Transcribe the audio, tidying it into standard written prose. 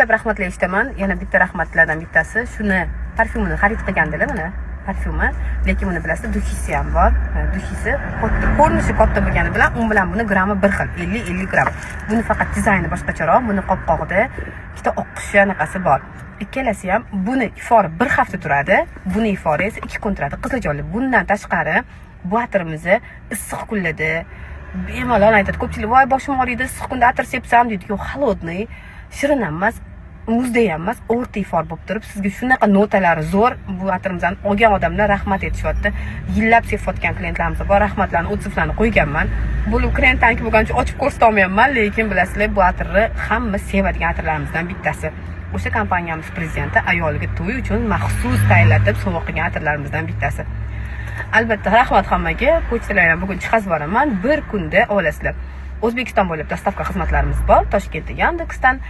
ko'plab rahmatlar eshitaman. Yana bitta rahmatlardan bittasi shuni parfyumini xarid qilgandilar mana. Parfyumi, lekin buni bilasizlar, dushisi ham bor. Dushisi ko'rinishi katta bo'lgani bilan u bilan buni grammi bir xil, 50 gram. Buni faqat dizayni boshqacharoq, buni qopqog'ida ikkita oq qush anaqasi bor. Ikkalasi ham buni ifori bir hafta turadi, buni ifori esa 2 kun turadi. Qiziljonli. Bundan tashqari bu atirimizni issiq kunlarda bemalol aytadi. Ko'pchilik voy boshim og'riydi, issiq kunda atir sepsam deydi. Yo'q, холодный, shirin emas, muzday emas, o'rta ifor bo'lib turib, sizga shunaqa notalari zo'r. Bu atirimizdan olgan odamlar rahmat aytishyapti. Yillab sepayotgan klientlarimiz bor, rahmatlarni, otsivlarni qo'yganman. Bu klientlarniki bo'lgancha ochib ko'rsata olmayapman, lekin bilasizlar, bu atirni hamma sevadigan atirlarimizdan bittasi. O'sha kompaniyamiz prezidenti ayoliga to'y uchun maxsus tayyorlatib sovg'a qilgan atirlarimizdan bittasi. Albatta, rahmat hammaga. Pochtalardan bugun chiqaz boraman. Bir kunda olasizlar. O'zbekiston bo'ylab dostavka xizmatlarimiz bor. Toshkentda Yandexdan,